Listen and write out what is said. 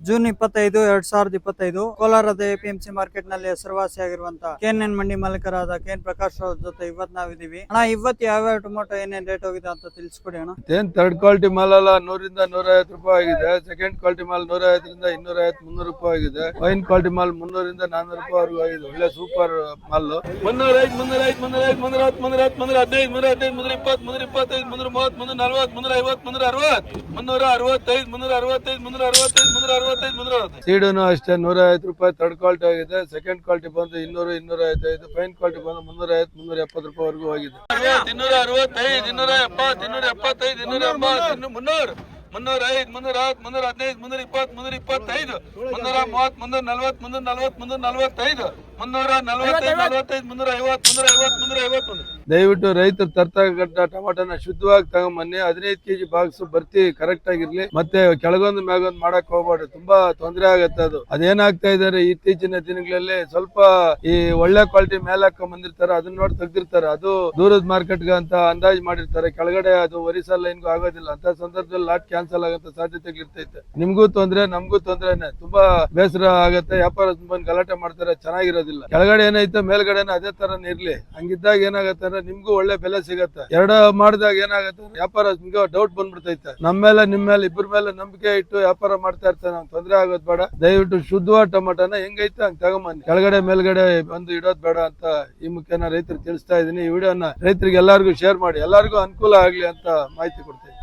June 25, 2025 ಕೋಲಾರದ APMC market ನಲ್ಲಿ ಹೆಸರುವಾಸಿಯಾಗಿರುವಂತಹ KNN ಮಂಡಿ ಮಾಲೀಕರಾದ KN ಪ್ರಕಾಶ್ ಅವ್ರ ಜೊತೆ ಇವತ್ತು ನಾವಿದೀವಿ. ಅಣ್ಣ, ಇವತ್ತು ಯಾವ ಟೊಮೊಟೊ ಏನೇನ್ ರೇಟ್ ಹೋಗಿದೆ ಅಂತ ತಿಳಿಸ್ಕೊಡಿ ಅಣ್ಣ. ಏನ್ ಥರ್ಡ್ ಕ್ವಾಲಿಟಿ ಮಾಲ್ ಅಲ್ಲ, 100 ರಿಂದ 150 ರೂಪಾಯಿ ಆಗಿದೆ. ಸೆಕೆಂಡ್ ಕ್ವಾಲಿಟಿ ಮಾಲ್ 150 ರಿಂದ 250, 300 ರೂಪಾಯಿ ಆಗಿದೆ. ಫೈನ್ ಕ್ವಾಲಿಟಿ ಮಾಲ್ 300 ರಿಂದ 400 ರೂಪಾಯಿ ವರೆಗೂ ಆಗಿದೆ. ಒಳ್ಳೆ ಸೂಪರ್ ಮಾಲ್. 305, 305, 310, 315, 320, 325, 330, 365, ಸೀಡನು ಅಷ್ಟೇ 150 ರೂಪಾಯಿ ಥರ್ಡ್ ಕ್ವಾಲಿಟಿ ಆಗಿದೆ. ಸೆಕೆಂಡ್ ಕ್ವಾಲಿಟಿ ಬಂದು 200, 255, ಫೈನ್ ಕ್ವಾಲಿಟಿ ಬಂದು 350, 370 ರೂಪಾಯಿ ವರೆಗೂ ಆಗಿದೆ. 265, 270, 275, 280, 300, 305, 310, 315, 320, 325, 330, 340, 345, 345, 350, ದಯವಿಟ್ಟು ರೈತರು ತರ್ತಕ್ಕಂಥ ಟೊಮಾಟೋನ ಶುದ್ಧವಾಗಿ ತಗೊಂಬನ್ನಿ. 15 ಕೆಜಿ ಬಾಕ್ಸ್ ಬರ್ತಿ ಕರೆಕ್ಟ್ ಆಗಿರ್ಲಿ. ಮತ್ತೆ ಕೆಳಗೊಂದು ಮ್ಯಾಗೊಂದು ಮಾಡಕ್ ಹೋಗ್ಬೇಡ್ರಿ, ತುಂಬಾ ತೊಂದರೆ ಆಗತ್ತೆ. ಅದೇನಾಗ್ತಾ ಇದಾರೆ ಇತ್ತೀಚಿನ ದಿನಗಳಲ್ಲಿ ಸ್ವಲ್ಪ ಈ ಒಳ್ಳೆ ಕ್ವಾಲಿಟಿ ಮೇಲೆ ಹಾಕೊಂಡ್ ಬಂದಿರ್ತಾರೆ, ಅದನ್ನ ನೋಡಿ ತೆಗ್ದಿರ್ತಾರೆ. ಅದು ದೂರದ ಮಾರ್ಕೆಟ್ ಅಂತ ಅಂದಾಜ್ ಮಾಡಿರ್ತಾರೆ. ಕೆಳಗಡೆ ಅದು ಒರಿಸ್ಸಾ ಲೈನ್ಗೂ ಆಗೋದಿಲ್ಲ. ಅಂತ ಸಂದರ್ಭದಲ್ಲಿ ಲಾಟ್ ಕ್ಯಾನ್ಸಲ್ ಆಗಂತ ಸಾಧ್ಯತೆಗಳಿರ್ತೈತೆ. ನಿಮ್ಗೂ ತೊಂದ್ರೆ, ನಮ್ಗೂ ತೊಂದ್ರೆನೆ. ತುಂಬಾ ಬೇಸರ ಆಗತ್ತೆ. ವ್ಯಾಪಾರ ಬಂದು ಗಲಾಟೆ ಮಾಡ್ತಾರೆ, ಚೆನ್ನಾಗಿರೋದಿಲ್ಲ. ಕೆಳಗಡೆ ಏನೈತೆ ಮೇಲ್ಗಡೆನ ಅದೇ ತರ ಇರ್ಲಿ. ಹಂಗಿದ್ದಾಗ ಏನಾಗತ್ತೆ, ನಿಮ್ಗೂ ಒಳ್ಳೆ ಬೆಲೆ ಸಿಗತ್ತೆ. ಎರಡು ಮಾಡಿದಾಗ ಏನಾಗತ್ತೆ, ವ್ಯಾಪಾರ ನಿಮ್ಗೆ ಡೌಟ್ ಬಂದ್ಬಿಡ್ತೈತೆ. ನಮ್ಮ ಮೇಲೆ ನಿಮ್ಮ ಮೇಲೆ ಇಬ್ಬರ ಮೇಲೆ ನಂಬಿಕೆ ಇಟ್ಟು ವ್ಯಾಪಾರ ಮಾಡ್ತಾ ಇರ್ತಾರೆ. ನಾವು ತೊಂದರೆ ಆಗೋದ್ ಬೇಡ. ದಯವಿಟ್ಟು ಶುದ್ಧವಾದ ಟೊಮಾಟೋನ ಹೆಂಗೈತೆ ಹಂಗ ತಗೊಂಬನ್ನಿ. ಕೆಳಗಡೆ ಮೇಲ್ಗಡೆ ಬಂದು ಇಡೋದ್ ಬೇಡ ಅಂತ ಈ ಮುಖ್ಯನ ರೈತರಿಗೆ ತಿಳಿಸ್ತಾ ಇದೀನಿ. ಈ ವಿಡಿಯೋನ ರೈತರಿಗೆ ಎಲ್ಲರಿಗೂ ಶೇರ್ ಮಾಡಿ, ಎಲ್ಲರಿಗೂ ಅನುಕೂಲ ಆಗ್ಲಿ ಅಂತ ಮಾಹಿತಿ ಕೊಡ್ತೀನಿ.